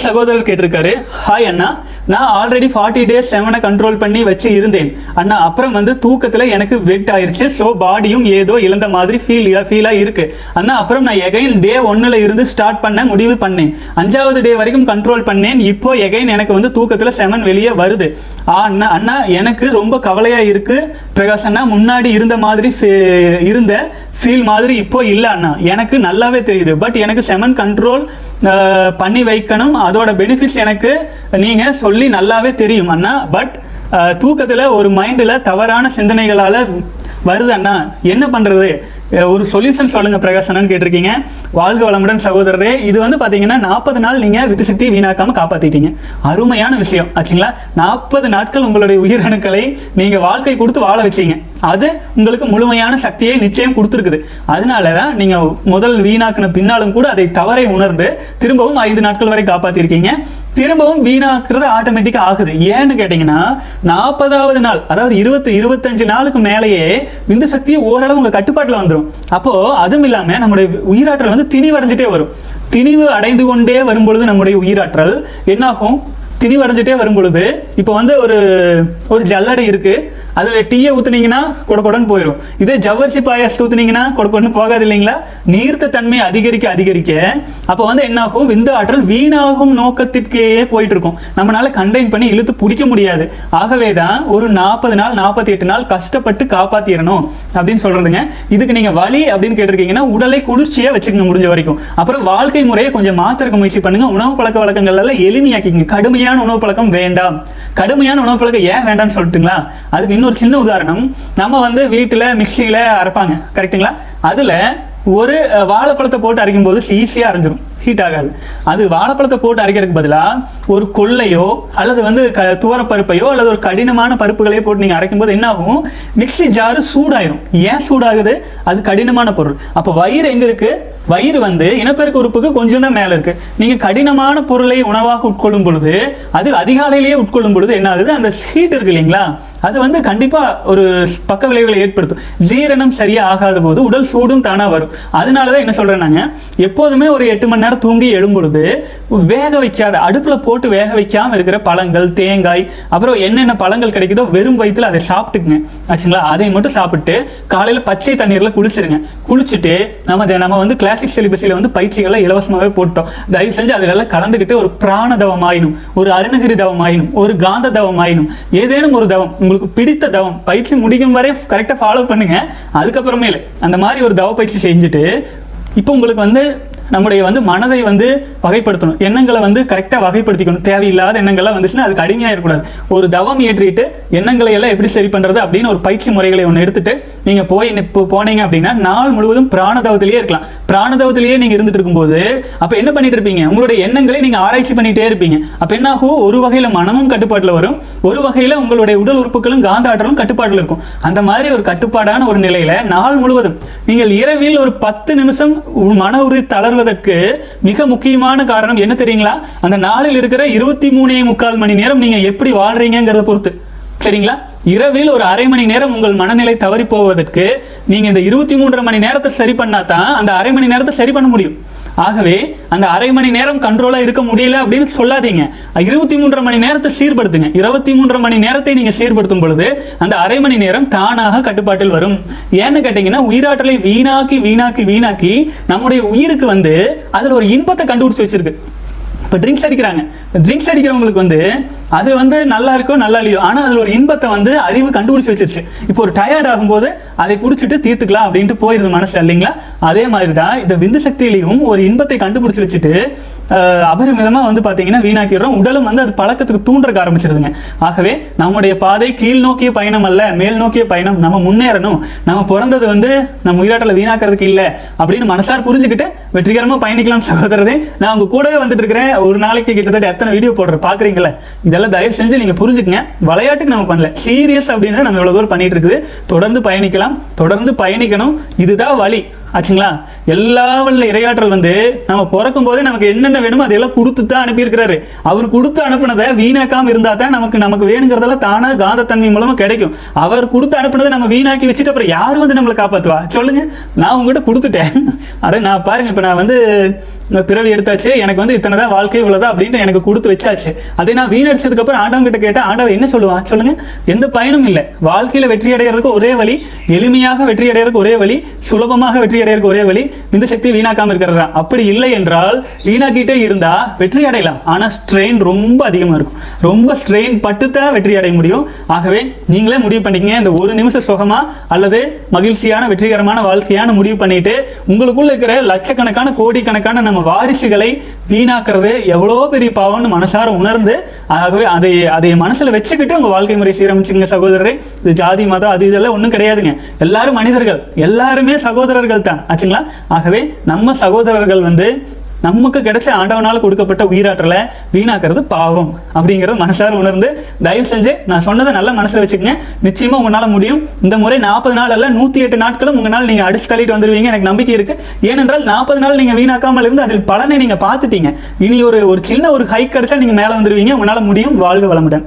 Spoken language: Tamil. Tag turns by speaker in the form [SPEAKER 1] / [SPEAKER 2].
[SPEAKER 1] சகோதரர் கேட்டிருக்காரு, ஹாய் அண்ணா, நான் ஆல்ரெடி 40 days 7 கண்ட்ரோல் பண்ணி வச்சு இருந்தேன் அண்ணா. அப்புறம் வந்து தூக்கத்தில் எனக்கு வெட் ஆயிடுச்சு. ஸோ பாடியும் ஏதோ இழந்த மாதிரி ஃபீலாக இருக்கு அண்ணா. அப்புறம் நான் எகைன் டே 1ல் இருந்து ஸ்டார்ட் பண்ண முடிவு பண்ணேன். 5வது டே வரைக்கும் கண்ட்ரோல் பண்ணேன். இப்போ எகைன் எனக்கு வந்து தூக்கத்தில் 7 வெளியே வருது அண்ணா. அண்ணா எனக்கு ரொம்ப கவலையாக இருக்கு பிரகாஷ் அண்ணா. முன்னாடி இருந்த மாதிரி இருந்த ஃபீல் மாதிரி இப்போ இல்லை அண்ணா. எனக்கு நல்லாவே தெரியுது. பட் எனக்கு 7 கண்ட்ரோல் பண்ணி வைக்கணும். அதோட பெனிஃபிட்ஸ் எனக்கு நீங்கள் சொல்லி நல்லாவே தெரியும் அண்ணா. பட் தூக்கத்தில் ஒரு மைண்டில் தவறான சிந்தனைகளால் வருது அண்ணா. என்ன பண்ணுறது? ஒரு சொல்யூஷன் சொல்லுங்கள் பிரகாஷ் அண்ணான்னு கேட்டிருக்கீங்க. வாழ்க வளமுடன் சகோதரரே. இது வந்து பார்த்தீங்கன்னா 40 நாள் நீங்கள் வித்து சக்தி வீணாக்காமல் காப்பாற்றிட்டீங்க. அருமையான விஷயம் ஆச்சுங்களா. 40 நாட்கள் உங்களுடைய உயிரணுக்களை நீங்கள் வாழ்க்கை கொடுத்து வாழ வச்சீங்க. அது உங்களுக்கு முழுமையான சக்தியை நிச்சயம் கொடுத்துருக்குது. அதனால தான் நீங்கள் முதல் வீணாக்கின பின்னாலும் கூட அதை தவறை உணர்ந்து திரும்பவும் 5 நாட்கள் வரை காப்பாற்றிருக்கீங்க. திரும்பவும் வீணாக்குறது ஆட்டோமேட்டிக்காக ஆகுது. ஏன்னு கேட்டிங்கன்னா 40வது நாள், அதாவது 25 நாளுக்கு மேலேயே விந்து சக்தி ஓரளவு உங்கள் கட்டுப்பாட்டில் வந்துடும். அப்போது அதுவும் இல்லாமல் நம்முடைய உயிராற்றல் வந்து திணிவடைஞ்சிட்டே வரும். திணிவு அடைந்து கொண்டே வரும்பொழுது நம்முடைய உயிராற்றல் என்னாகும்? திணிவடைஞ்சிட்டே வரும் பொழுது இப்போ வந்து ஒரு ஜல்லடை இருக்குது, அதில் டீயை ஊற்றுனீங்கன்னா கொடன்னு போயிடும். இதே ஜவ்வரிசி பாயாசத்தை ஊற்றுனீங்கன்னா கொடன்னு போகாது இல்லைங்களா? நீர்த்த தன்மை அதிகரிக்க அதிகரிக்க அப்போ வந்து என்னாகும்? விந்து ஆற்றல் வீணாகும் நோக்கத்திற்கே போயிட்டு இருக்கும். நம்மளால கண்டெயின் பண்ணி இழுத்து பிடிக்க முடியாது. ஆகவே தான் ஒரு 40 நாள் 48 நாள் கஷ்டப்பட்டு காப்பாற்றிடணும் அப்படின்னு சொல்றதுங்க. இதுக்கு நீங்கள் வழி அப்படின்னு கேட்டிருக்கீங்கன்னா உடலை குளிர்ச்சியாக வச்சுக்கோங்க முடிஞ்ச வரைக்கும். அப்புறம் வாழ்க்கை முறையை கொஞ்சம் மாத்திரக்க முயற்சி பண்ணுங்க. உணவு பழக்க வழக்கங்கள் எல்லாம் எளிமையாக்கிங்க. கடுமையான உணவு பழக்கம் வேண்டாம். கடுமையான உணவு பழக்கம் ஏன் வேண்டாம்னு சொல்லிட்டுங்களா? அதுக்கு இன்னொரு சின்ன உதாரணம். நம்ம வந்து வீட்டில் மிக்சியில் அரைப்பாங்க கரெக்டுங்களா? அதில் ஒரு வாழைப்பழத்தை போட்டு அரைக்கும் போது ஈஸியாக அரைஞ்சிடும், ஹீட் ஆகாது. அது வாழைப்பழத்தை போட்டு அரைக்கிறதுக்கு பதிலாக ஒரு கொள்ளையோ அல்லது வந்து துவரப்பருப்பையோ அல்லது ஒரு கடினமான பருப்புகளையோ போட்டு நீங்கள் அரைக்கும் போது என்ன ஆகும்? மிக்சி ஜாரு சூடாயிரும். ஏன் சூடாகுது? அது கடினமான பொருள். அப்போ வயிறு எங்கே இருக்கு? வயிறு வந்து இனப்பெருக்க உறுப்புக்கு கொஞ்சம் தான் மேலே இருக்கு. நீங்கள் கடினமான பொருளை உணவாக உட்கொள்ளும் பொழுது, அது அதிகாலையிலேயே உட்கொள்ளும் பொழுது என்ன ஆகுது? அந்த ஹீட் இருக்கு இல்லைங்களா, அது வந்து கண்டிப்பாக ஒரு பக்க விளைவுகளை ஏற்படுத்தும். ஜீரணம் சரியாக ஆகாத போது உடல் சூடும் தானாக வரும். அதனால தான் என்ன சொல்கிறேன், நாங்கள் எப்போதுமே ஒரு 8 மணி நேரம் தூங்கி எழும்பொழுது வேக வைக்காத, அடுப்பில் போட்டு வேக வைக்காமல் இருக்கிற பழங்கள், தேங்காய், அப்புறம் என்னென்ன பழங்கள் கிடைக்குதோ வெறும் வயிற்றில் அதை சாப்பிட்டுக்குங்க ஆச்சுங்களா. அதை மட்டும் சாப்பிட்டு காலையில் பச்சை தண்ணீரில் குளிச்சிருங்க. குளிச்சுட்டு நம்ம வந்து கிளாசிக் செலிபஸில் வந்து பயிற்சிகளை இலவசமாகவே போட்டோம். தயவு செஞ்சு அதிலெல்லாம் கலந்துக்கிட்டு ஒரு பிராண தவம் ஆயினும், ஒரு அருணகிரி தவம் ஆயினும், ஒரு காந்த தவம் ஆயினும், ஏதேனும் ஒரு தவம் உங்களுக்கு பிடித்த தவம் பயிற்சி முடிக்கும் வரை கரெக்டாக ஃபாலோ பண்ணுங்க. அதுக்கப்புறமேல அந்த மாதிரி ஒரு தவ பயிற்சி செஞ்சுட்டு இப்போ உங்களுக்கு வந்து நம்முடைய வந்து மனதை வந்து வகைப்படுத்தணும். எண்ணங்களை வந்து கரெக்டாக வகைப்படுத்திக்கணும். தேவையில்லாத எண்ணங்கள்லாம் வந்துச்சுன்னா அதுக்கு அடிமையாக இருக்கக்கூடாது. ஒரு தவம் ஏற்றிட்டு எண்ணங்களை எல்லாம் எப்படி சரி பண்ணுறது அப்படின்னு ஒரு பயிற்சி முறைகளை ஒன்று எடுத்துட்டு நீங்கள் போனீங்க அப்படின்னா நாள் முழுவதும் பிராணதவத்திலேயே இருக்கலாம். பிராணதவத்திலேயே நீங்கள் இருந்துட்டு இருக்கும்போது அப்போ என்ன பண்ணிட்டு இருப்பீங்க? உங்களுடைய எண்ணங்களை நீங்கள் ஆராய்ச்சி பண்ணிகிட்டே இருப்பீங்க. அப்போ என்ன ஆகும்? ஒரு வகையில் மனமும் கட்டுப்பாட்டில் வரும், ஒரு வகையில் உங்களுடைய உடல் உறுப்புகளும் காந்த ஆற்றலும் கட்டுப்பாட்டில் இருக்கும். அந்த மாதிரி ஒரு கட்டுப்பாடான ஒரு நிலையில் நாள் முழுவதும் நீங்கள் இரவில் ஒரு 10 நிமிஷம் மன உறுதி தளர்வதற்கு மிக முக்கியமான காரணம் என்ன தெரியுங்களா? அந்த நாளில் இருக்கிற 23.25 மணி நேரம் நீங்க எப்படி வாழ்றீங்கிறத பொறுத்து. சரிங்களா? இரவில் ஒரு அரை மணி நேரம் உங்கள் மனநிலை தவறி போவதற்கு நீங்க இந்த 23.5 மணி நேரத்தை சரி பண்ணாதான் அந்த அரை மணி நேரத்தை சரி பண்ண முடியும். ஆகவே அந்த அரை மணி நேரம் கண்ட்ரோலா இருக்க முடியல அப்படின்னு சொல்லாதீங்க. 23.5 மணி நேரத்தை சீர்படுத்துங்க. 23.5 மணி நேரத்தை நீங்க சீர்படுத்தும் பொழுது அந்த அரை மணி நேரம் தானாக கட்டுப்பாட்டில் வரும். ஏன்னு கேட்டீங்கன்னா உயிராற்றலை வீணாக்கி வீணாக்கி வீணாக்கி நம்முடைய உயிருக்கு வந்து அதுல ஒரு இன்பத்தை கண்டுபிடிச்சு வச்சிருக்கு. இப்போ ட்ரிங்க்ஸ் அடிக்கிறாங்க. ட்ரிங்க்ஸ் அடிக்கிறவங்களுக்கு வந்து அது வந்து நல்லா இருக்கோ நல்லா இல்லையோ, ஆனால் அதில் ஒரு இன்பத்தை வந்து அறிவு கண்டுபிடிச்சி வச்சிருச்சு. இப்போ ஒரு டயர்ட் ஆகும்போது அதை குடிச்சிட்டு தீர்த்துக்கலாம் அப்படின்ட்டு போயிருது மனசு இல்லைங்களா? அதே மாதிரி தான் இந்த விந்து சக்தியிலையும் ஒரு இன்பத்தை கண்டுபிடிச்சி வச்சுட்டு அபரிமிதமாக வந்து பார்த்தீங்கன்னா வீணாக்கிடுறோம். உடலும் வந்து அது பழக்கத்துக்கு தூண்டுறக்க ஆரம்பிச்சிருதுங்க. ஆகவே நம்முடைய பாதை கீழ் நோக்கிய பயணம் அல்ல, மேல் நோக்கிய பயணம். நம்ம முன்னேறணும். நம்ம பிறந்தது வந்து நம்ம உயிராட்டலை வீணாக்கிறதுக்கு இல்லை அப்படின்னு மனசார் புரிஞ்சுக்கிட்டு வெற்றிகரமாக பயணிக்கலாம் சகோதரரே. நான் உங்க கூடவே வந்துட்டு இருக்கிறேன். ஒரு நாளைக்கு கிட்டத்தட்ட எத்தனை வீடியோ போடுறேன் பார்க்குறீங்களா? இதெல்லாம் தயவு செஞ்சு நீங்கள் புரிஞ்சுக்கங்க. விளையாட்டுக்கு நம்ம பண்ணல, சீரியஸ் அப்படின்னு நம்ம எவ்வளோ தூரம் பண்ணிட்டு இருக்குது. தொடர்ந்து பயணிக்கலாம், தொடர்ந்து பயணிக்கணும். இதுதான் வழி ஆச்சுங்களா? எல்லா வல்ல இறையாற்றல் வந்து நம்ம பிறக்கும் போதே நமக்கு என்னென்ன வேணுமோ அதெல்லாம் கொடுத்து தான் அனுப்பியிருக்கிறாரு. அவர் கொடுத்து அனுப்புனதை வீணாக்காம இருந்தா தான் நமக்கு வேணுங்கிறதெல்லாம் தானா காந்தத்தன்மை மூலமா கிடைக்கும். அவர் கொடுத்து அனுப்புனதை நம்ம வீணாக்கி வச்சுட்டு அப்புறம் யார் வந்து நம்மளை காப்பாற்றுவா சொல்லுங்க? நான் உங்ககிட்ட கொடுத்துட்டேன். அட நான் பாருங்க, இப்போ நான் வந்து பிறவி எடுத்தாச்சு, எனக்கு வந்து இத்தனை தான் வாழ்க்கை உள்ளதா அப்படின்ட்டு எனக்கு கொடுத்து வச்சாச்சு. அதை நான் வீணடிச்சதுக்கு அப்புறம் ஆண்டவன் கிட்ட கேட்டா ஆண்டவன் என்ன சொல்லுவான் சொல்லுங்க? எந்த பயனும் இல்லை. வாழ்க்கையில வெற்றி அடைகிறதுக்கு ஒரே வழி, எளிமையாக வெற்றி அடைகிறதுக்கு ஒரே வழி, சுலபமாக வெற்றி அடைகிறதுக்கு ஒரே வழி விந்து சக்தி வீணாக்காம இருக்கிறது தான். அப்படி இல்லை என்றால் வீணாக்கிட்டே இருந்தா வெற்றி அடையலாம், ஆனா ஸ்ட்ரெயின் ரொம்ப அதிகமா இருக்கும். ரொம்ப ஸ்ட்ரெயின் பட்டுத்தான் வெற்றி அடைய முடியும். ஆகவே நீங்களே முடிவு பண்ணிக்கங்க, இந்த ஒரு நிமிஷம் சுகமா அல்லது மகிழ்ச்சியான வெற்றிகரமான வாழ்க்கையான முடிவு பண்ணிட்டு உங்களுக்குள்ள இருக்கிற லட்சக்கணக்கான கோடிக்கணக்கான நம்ம வாரிசுகளை வீணாக்குறது எவ்வளோ பெரிய பாவம்னு மனசார உணர்ந்து, ஆகவே அதை மனசுல வச்சுக்கிட்டு உங்க வாழ்க்கை முறை சீரமைச்சுங்க சகோதரரே. இது ஜாதி மதம் அது இதெல்லாம் ஒன்றும் கிடையாதுங்க. எல்லாரும் மனிதர்கள், எல்லாருமே சகோதரர்கள் தான் ஆச்சுங்களா. ஆகவே நம்ம சகோதரர்கள் வந்து நமக்கு கிடைச்ச ஆண்டவனால் கொடுக்கப்பட்ட உயிராற்றலை வீணாக்குறது பாவம் அப்படிங்கிறத மனசார உணர்ந்து தயவு செஞ்சு நான் சொன்னதை நல்லா மனசில் வச்சுக்கோங்க. நிச்சயமா உங்களால் முடியும். இந்த முறை 40 நாள் அல்ல 108 நாட்களும் உங்களால் நீங்க அடிச்சு தள்ளிட்டு வந்துருவீங்க, எனக்கு நம்பிக்கை இருக்கு. ஏனென்றால் 40 நாள் நீங்க வீணாக்காமல் இருந்து அதில் பலனை நீங்க பார்த்துட்டீங்க. இனி ஒரு சின்ன ஒரு ஹைக் கிடைச்சா நீங்க மேலே வந்துருவீங்க. உங்களால முடியும். வாழ்க வளமுடன்.